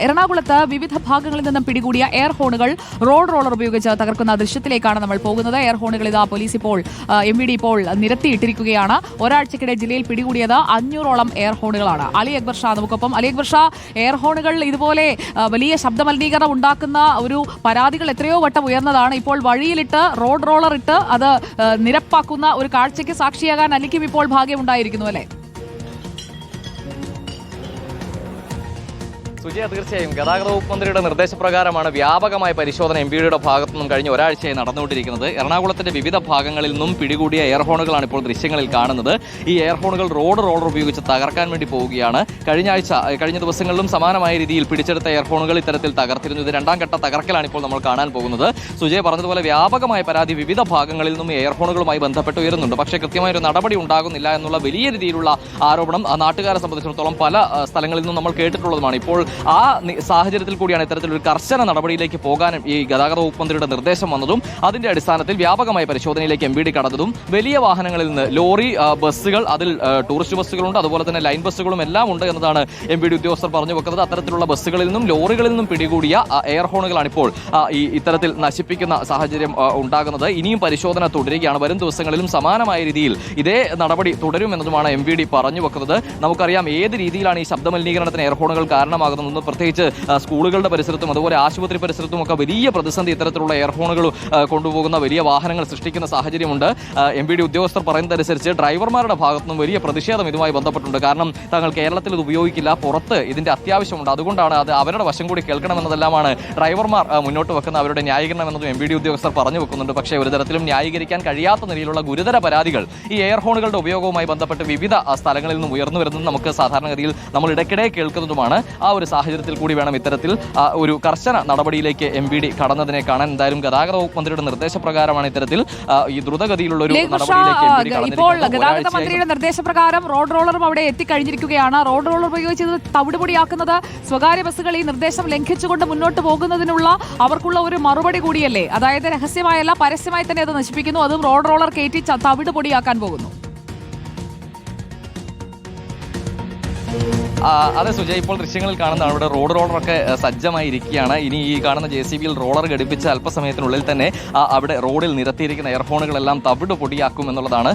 എറണാകുളത്ത് വിവിധ ഭാഗങ്ങളിൽ നിന്നും പിടികൂടിയ എയർ ഹോണുകൾ റോഡ് റോളർ ഉപയോഗിച്ച് തകർക്കുന്ന ദൃശ്യത്തിലേക്കാണ് നമ്മൾ പോകുന്നത്. എയർ ഹോണുകൾ ഇതാ പോലീസ് ഇപ്പോൾ MVD ഇപ്പോൾ നിരത്തിയിട്ടിരിക്കുകയാണ്. ഒരാഴ്ചക്കിടെ ജില്ലയിൽ പിടികൂടിയത് 500ഓളം എയർ ഹോണുകളാണ്. അലി അക്ബർ ഷാ നമുക്കൊപ്പം. അലി അക്ബർ ഷാ, എയർ ഹോണുകൾ ഇതുപോലെ വലിയ ശബ്ദമലിനീകരണം ഉണ്ടാക്കുന്ന ഒരു പരാതികൾ എത്രയോ വട്ടം ഉയർന്നതാണ്. ഇപ്പോൾ വഴിയിലിട്ട് റോഡ് റോളർ ഇട്ട് അത് നിരപ്പാക്കുന്ന ഒരു കാഴ്ചയ്ക്ക് സാക്ഷിയാകാൻ അലിക്കും ഇപ്പോൾ ഭാഗ്യമുണ്ടായിരിക്കുന്നു അല്ലേ? സുജയ, തീർച്ചയായും ഗതാഗത വകുപ്പ് മന്ത്രിയുടെ നിർദ്ദേശപ്രകാരമാണ് വ്യാപകമായ പരിശോധന MVDയുടെ ഭാഗത്തു നിന്നും കഴിഞ്ഞ ഒരാഴ്ചയായി നടന്നുകൊണ്ടിരിക്കുന്നത്. എറണാകുളത്തിന്റെ വിവിധ ഭാഗങ്ങളിൽ നിന്നും പിടികൂടിയ എയർ ഹോണുകളാണ് ഇപ്പോൾ ദൃശ്യങ്ങളിൽ കാണുന്നത്. ഈ എയർ ഹോണുകൾ റോഡ് റോളർ ഉപയോഗിച്ച് തകർക്കാൻ വേണ്ടി പോവുകയാണ്. കഴിഞ്ഞ ദിവസങ്ങളിലും സമാനമായ രീതിയിൽ പിടിച്ചെടുത്ത എയർ ഹോണുകൾ ഇത്തരത്തിൽ തകർത്തിരുന്നു. ഇത് രണ്ടാം ഘട്ട തകർക്കലാണ് ഇപ്പോൾ നമ്മൾ കാണാൻ പോകുന്നത്. സുജയ പറഞ്ഞതുപോലെ വ്യാപകമായ പരാതി വിവിധ ഭാഗങ്ങളിൽ നിന്നും എയർ ഹോണുകളുമായി ബന്ധപ്പെട്ട് ഉയരുന്നുണ്ട്. പക്ഷേ കൃത്യമായൊരു നടപടി ഉണ്ടാകുന്നില്ല എന്നുള്ള വലിയ രീതിയിലുള്ള ആരോപണം നാട്ടുകാരെ സംബന്ധിച്ചിടത്തോളം പല സ്ഥലങ്ങളിൽ നിന്നും നമ്മൾ കേട്ടിട്ടുള്ളതുമാണ്. ഇപ്പോൾ ആ സാഹചര്യത്തിൽ കൂടിയാണ് ഇത്തരത്തിലൊരു കർശന നടപടിയിലേക്ക് പോകാനും ഈ ഗതാഗത വകുപ്പ് മന്ത്രിയുടെ നിർദ്ദേശം വന്നതും അതിന്റെ അടിസ്ഥാനത്തിൽ വ്യാപകമായ പരിശോധനയിലേക്ക് MVD കടന്നതും വലിയ വാഹനങ്ങളിൽ നിന്ന് ലോറി, ബസ്സുകൾ, അതിൽ ടൂറിസ്റ്റ് ബസ്സുകളുണ്ട്, അതുപോലെ തന്നെ ലൈൻ ബസ്സുകളും എല്ലാം ഉണ്ട് എന്നതാണ് MVD ഉദ്യോഗസ്ഥർ പറഞ്ഞു വെക്കുന്നത്. അത്തരത്തിലുള്ള ബസ്സുകളിൽ നിന്നും ലോറികളിൽ നിന്നും പിടികൂടിയ എയർ ഹോണുകളാണ് ഇപ്പോൾ ഇത്തരത്തിൽ നശിപ്പിക്കുന്ന സാഹചര്യം ഉണ്ടാകുന്നത്. ഇനിയും പരിശോധന തുടരുകയാണ്. വരും ദിവസങ്ങളിലും സമാനമായ രീതിയിൽ ഇതേ നടപടി തുടരുമെന്നതുമാണ് MVD പറഞ്ഞു വെക്കുന്നത്. നമുക്കറിയാം ഏത് രീതിയിലാണ് ഈ ശബ്ദമലിനീകരണത്തിന് എയർ ഹോണുകൾ കാരണമാകുന്നത്. പ്രത്യേകിച്ച് സ്കൂളുകളുടെ പരിസരത്തും അതുപോലെ ആശുപത്രി പരിസരത്തും ഒക്കെ വലിയ പ്രതിസന്ധി ഇത്തരത്തിലുള്ള എയർ ഹോണുകൾ കൊണ്ടുപോകുന്ന വലിയ വാഹനങ്ങൾ സൃഷ്ടിക്കുന്ന സാഹചര്യമുണ്ട്. MVD ഉദ്യോഗസ്ഥർ പറയുന്നതനുസരിച്ച് ഡ്രൈവർമാരുടെ ഭാഗത്തുനിന്നും വലിയ പ്രതിഷേധം ഇതുമായി ബന്ധപ്പെട്ടുണ്ട്. കാരണം തങ്ങൾ കേരളത്തിൽ ഇത് ഉപയോഗിക്കില്ല, പുറത്ത് ഇതിന്റെ അത്യാവശ്യമുണ്ട്, അതുകൊണ്ടാണ് അത് അവരുടെ വശം കൂടി കേൾക്കണമെന്നതെല്ലാമാണ് ഡ്രൈവർമാർ മുന്നോട്ട് വെക്കുന്ന അവരുടെ ന്യായീകരണം എന്നതും MVD ഉദ്യോഗസ്ഥർ പറഞ്ഞു വെക്കുന്നുണ്ട്. പക്ഷേ ഒരു തരത്തിലും ന്യായീകരിക്കാൻ കഴിയാത്ത നിലയിലുള്ള ഗുരുതര പരാതികൾ ഈ എയർ ഹോണുകളുടെ ഉപയോഗവുമായി ബന്ധപ്പെട്ട് വിവിധ സ്ഥലങ്ങളിൽ നിന്നും ഉയർന്നു വരുന്നത് നമുക്ക് സാധാരണഗതിയിൽ നമ്മൾ ഇടയ്ക്കിടെ കേൾക്കുന്നതുമാണ്. ആ ഒരു സാഹചര്യത്തിൽ കൂടി വേണം ഇത്തരത്തിൽ ഒരു കർശന നടപടിയിലേക്ക് MVD കടന്നതിനെ കാണാൻ. എന്തായാലും ഗതാഗത വകുപ്പ് മന്ത്രിയുടെ നിർദ്ദേശപ്രകാരമാണ് ഇത്തരത്തിൽ ഈ ദ്രുതഗതിയിലുള്ള ഒരു നടപടിയിലേക്ക് ഇപ്പോൾ ഗതാഗത മന്ത്രിയുടെ നിർദ്ദേശപ്രകാരം റോഡ് റോളറും അവിടെ എത്തിക്കഴിഞ്ഞിരിക്കുകയാണ്. റോഡ് റോളർ ഉപയോഗിച്ച് തവിടുപൊടിയാക്കുന്നത് സ്വകാര്യ ബസ്സുകൾ ഈ നിർദ്ദേശം ലംഘിച്ചുകൊണ്ട് മുന്നോട്ട് പോകുന്നതിനുള്ള അവർക്കുള്ള ഒരു മറുപടി കൂടിയല്ലേ? അതായത് രഹസ്യമായല്ല, പരസ്യമായി തന്നെ അത് നശിപ്പിക്കുന്നു, അതും റോഡ് റോളർ കയറ്റി തവിട് പൊടിയാക്കാൻ പോകുന്നു. അതെ സുജയ്, ഇപ്പോൾ ദൃശ്യങ്ങളിൽ കാണുന്നതാണ് ഇവിടെ റോഡ് റോളറൊക്കെ സജ്ജമായിരിക്കുകയാണ്. ഇനി ഈ കാണുന്ന JCBയിൽ റോളർ ഘടിപ്പിച്ച് അല്പസമയത്തിനുള്ളിൽ തന്നെ അവിടെ റോഡിൽ നിരത്തിയിരിക്കുന്ന എയർഫോണുകളെല്ലാം തവിട് പൊടിയാക്കും എന്നുള്ളതാണ്.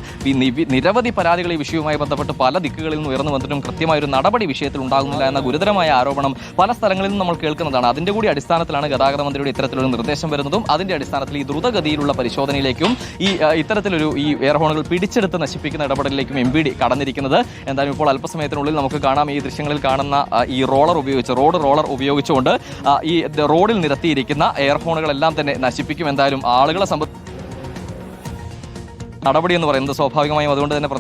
നിരവധി പരാതികൾ ഈ വിഷയവുമായി ബന്ധപ്പെട്ട് പല ദിക്കുകളിൽ നിന്ന് ഉയർന്നു വന്നിട്ടും കൃത്യമായൊരു നടപടി വിഷയത്തിൽ ഉണ്ടാകുന്നില്ല എന്ന ഗുരുതരമായ ആരോപണം പല സ്ഥലങ്ങളിൽ നിന്നും നമ്മൾ കേൾക്കുന്നതാണ്. അതിന്റെ കൂടി അടിസ്ഥാനത്തിലാണ് ഗതാഗത മന്ത്രിയുടെ ഇത്തരത്തിലൊരു നിർദ്ദേശം വരുന്നതും അതിന്റെ അടിസ്ഥാനത്തിൽ ഈ ദ്രുതഗതിയിലുള്ള പരിശോധനയിലേക്കും ഈ ഇത്തരത്തിലൊരു ഈ എയർഫോണുകൾ പിടിച്ചെടുത്ത് നശിപ്പിക്കുന്ന ഇടപെടലിലേക്കും MVD കടന്നിരിക്കുന്നത്. എന്തായാലും ഇപ്പോൾ അല്പസമയത്തിനുള്ളിൽ നമുക്ക് കാണാം ഈ ദൃശ്യങ്ങളിൽ കാണുന്ന ഈ റോഡ് റോളർ ഉപയോഗിച്ചുകൊണ്ട് ഈ റോഡിൽ നിരത്തിയിരിക്കുന്ന എയർഫോണുകളെല്ലാം തന്നെ നശിപ്പിക്കും. എന്തായാലും ആളുകളെ നടപടി എന്ന് പറയുന്നത് സ്വാഭാവികമായും അതുകൊണ്ട് തന്നെ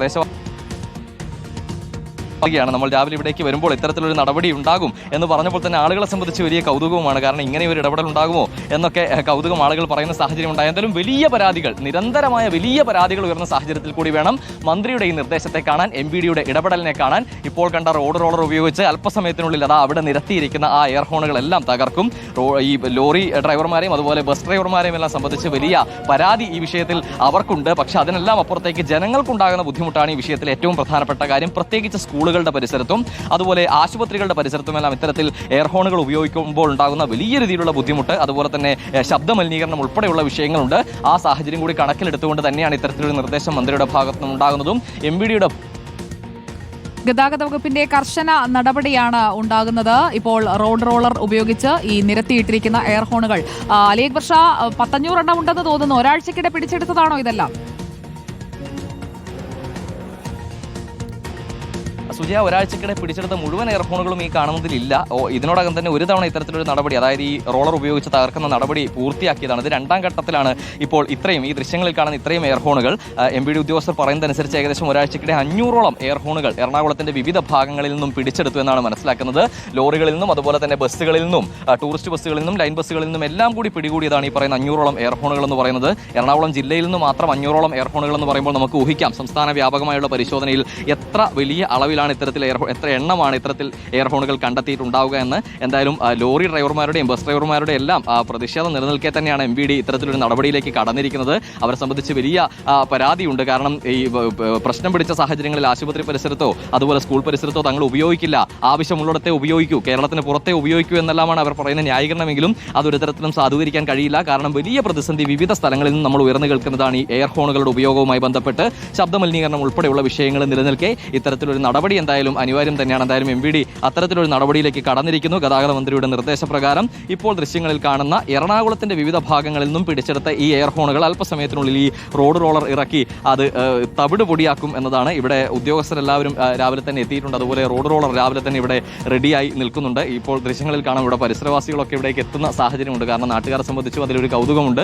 നമ്മൾ രാവിലെ ഇവിടേക്ക് വരുമ്പോൾ ഇത്തരത്തിലൊരു നടപടി ഉണ്ടാകും എന്ന് പറഞ്ഞപ്പോൾ തന്നെ ആളുകളെ സംബന്ധിച്ച് വലിയ കൗതുകവുമാണ്. കാരണം ഇങ്ങനെ ഒരു ഇടപെടൽ ഉണ്ടാകുമോ എന്നൊക്കെ കൗതുകം ആളുകൾ പറയുന്ന സാഹചര്യം ഉണ്ടായി. എന്തായാലും വലിയ പരാതികൾ, നിരന്തരമായ വലിയ പരാതികൾ ഉയർന്ന സാഹചര്യത്തിൽ കൂടി വേണം മന്ത്രിയുടെ ഈ നിർദ്ദേശത്തെ കാണാൻ, MVDയുടെ ഇടപെടലിനെ കാണാൻ. ഇപ്പോൾ കണ്ട റോഡ് റോളർ ഉപയോഗിച്ച് അല്പസമയത്തിനുള്ളിൽ അവിടെ നിരത്തിയിരിക്കുന്ന ആ എയർ ഹോണുകളെല്ലാം തകർക്കും. ഈ ലോറി ഡ്രൈവർമാരെയും അതുപോലെ ബസ് ഡ്രൈവർമാരെയും എല്ലാം സംബന്ധിച്ച് വലിയ പരാതി ഈ വിഷയത്തിൽ അവർക്കുണ്ട്. പക്ഷെ അതിനെല്ലാം അപ്പുറത്തേക്ക് ജനങ്ങൾക്കുണ്ടാകുന്ന ബുദ്ധിമുട്ടാണ് ഈ വിഷയത്തിൽ ഏറ്റവും പ്രധാനപ്പെട്ട കാര്യം. പ്രത്യേകിച്ച് സ്കൂളുകളുടെ പരിസരത്തും അതുപോലെ ആശുപത്രികളുടെ പരിസരത്തുമെല്ലാം ഇത്തരത്തിൽ എയർ ഹോണുകൾ ഉപയോഗിക്കുമ്പോൾ ഉണ്ടാകുന്ന വലിയ രീതിയിലുള്ള ബുദ്ധിമുട്ട്, അതുപോലെ തന്നെ ശബ്ദമലിനീകരണം ഉൾപ്പെടെയുള്ള വിഷയങ്ങളുണ്ട്. ആ സാഹചര്യം കൂടി കണക്കിലെടുത്തുകൊണ്ട് തന്നെയാണ് ഇത്തരത്തിലൊരു നിർദ്ദേശം മന്ത്രിയുടെ ഭാഗത്തു നിന്നുണ്ടാകുന്നതും. MVDയുടെ ഗതാഗത വകുപ്പിന്റെ കർശന നടപടിയാണ് ഉണ്ടാകുന്നത്. ഇപ്പോൾ റോഡ് റോളർ ഉപയോഗിച്ച് ഈ നിരത്തിയിട്ടിരിക്കുന്ന എയർ ഹോണുകൾ അലി അക്ബർ ഷാ 500 എണ്ണം ഉണ്ടെന്ന് തോന്നുന്നു. ഒരാഴ്ചക്കിടെ പിടിച്ചെടുത്തതാണോ ഇതെല്ലാം? സുജയ, ഒരാഴ്ചക്കിടെ പിടിച്ചെടുത്ത മുഴുവൻ എയർഫോണുകളും ഈ കാണുന്നതിലില്ല. ഇതിനോടകം തന്നെ ഒരു തവണ ഇത്തരത്തിലൊരു നടപടി, അതായത് ഈ റോളർ ഉപയോഗിച്ച് തകർക്കുന്ന നടപടി പൂർത്തിയാക്കിയതാണ്. ഇത് രണ്ടാം ഘട്ടത്തിലാണ് ഇപ്പോൾ ഈ ദൃശ്യങ്ങളിൽ കാണുന്ന ഇത്രയും എയർഫോണുകൾ. MVD ഉദ്യോഗസ്ഥർ പറയുന്നതനുസരിച്ച് ഏകദേശം ഒരാഴ്ചക്കിടെ 500ഓളം എയർഫോണുകൾ എറണാകുളത്തിന്റെ വിവിധ ഭാഗങ്ങളിൽ നിന്നും പിടിച്ചെടുത്തു എന്നാണ് മനസ്സിലാക്കുന്നത്. ലോറികളിൽ നിന്നും അതുപോലെ തന്നെ ബസ്സുകളിൽ നിന്നും ടൂറിസ്റ്റ് ബസ്സുകളിൽ നിന്നും ലൈൻ ബസ്സുകളിൽ നിന്നും എല്ലാം കൂടി പിടികൂടിയതാണ് ഈ പറയുന്ന 500ഓളം എയർഫോണുകൾ എന്ന് പറയുന്നത്. എറണാകുളം ജില്ലയിൽ നിന്ന് മാത്രം 500ഓളം എയർഫോണുകൾ എന്ന് പറയുമ്പോൾ നമുക്ക് ഊഹിക്കാം സംസ്ഥാന വ്യാപകമായുള്ള പരിശോധനയിൽ എത്ര വലിയ അളവിലാണ് ഇത്തരത്തിൽ എത്ര എണ്ണമാണ് ഇത്തരത്തിൽ എയർ ഹോണുകൾ കണ്ടെത്തിയിട്ടുണ്ടാവുക എന്ന്. എന്തായാലും ലോറി ഡ്രൈവർമാരുടെയും ബസ് ഡ്രൈവർമാരുടെയും എല്ലാം പ്രതിഷേധം നിലനിൽക്കെ തന്നെയാണ് MVD ഇത്തരത്തിലൊരു നടപടിയിലേക്ക് കടന്നിരിക്കുന്നത്. അവരെ സംബന്ധിച്ച് വലിയ പരാതിയുണ്ട്. കാരണം ഈ പ്രശ്നം പിടിച്ച സാഹചര്യങ്ങളിൽ ആശുപത്രി പരിസരത്തോ അതുപോലെ സ്കൂൾ പരിസരത്തോ തങ്ങൾ ഉപയോഗിക്കില്ല, ആവശ്യമുള്ളിടത്തെ ഉപയോഗിക്കൂ, കേരളത്തിന് പുറത്തെ ഉപയോഗിക്കൂ എന്നെല്ലാമാണ് അവർ പറയുന്ന ന്യായീകരണമെങ്കിലും അതൊരു തരത്തിലും സാധൂകരിക്കാൻ കഴിയില്ല. കാരണം വലിയ പ്രതിസന്ധി വിവിധ സ്ഥലങ്ങളിൽ നിന്ന് നമ്മൾ ഉയർന്നു കേൾക്കുന്നതാണ് ഈ എയർ ഹോണുകളുടെ ഉപയോഗവുമായി ബന്ധപ്പെട്ട്. ശബ്ദമലിനീകരണം ഉൾപ്പെടെയുള്ള വിഷയങ്ങൾ നിലനിൽക്കെ ഇത്തരത്തിലൊരു നടപടി എന്തായാലും അനിവാര്യം തന്നെയാണ്. എന്തായാലും MVD അത്തരത്തിലൊരു നടപടിയിലേക്ക് കടന്നിരിക്കുന്നു. ഗതാഗത മന്ത്രിയുടെ നിർദ്ദേശപ്രകാരം ഇപ്പോൾ ദൃശ്യങ്ങളിൽ കാണുന്ന എറണാകുളത്തിന്റെ വിവിധ ഭാഗങ്ങളിൽ നിന്നും പിടിച്ചെടുത്ത ഈ എയർ ഹോണുകൾ അല്പസമയത്തിനുള്ളിൽ ഈ റോഡ് റോളർ ഇറക്കി അത് തവിട് പൊടിയാക്കും എന്നതാണ്. ഇവിടെ ഉദ്യോഗസ്ഥരെല്ലാവരും രാവിലെ തന്നെ എത്തിയിട്ടുണ്ട്. അതുപോലെ റോഡ് റോളർ രാവിലെ തന്നെ ഇവിടെ റെഡിയായി നിൽക്കുന്നുണ്ട്. ഇപ്പോൾ ദൃശ്യങ്ങളിൽ കാണാം ഇവിടെ പരിസരവാസികളൊക്കെ ഇവിടേക്ക് എത്തുന്ന സാഹചര്യമുണ്ട്. കാരണം നാട്ടുകാരെ സംബന്ധിച്ചും അതിലൊരു കൗതുകമുണ്ട്.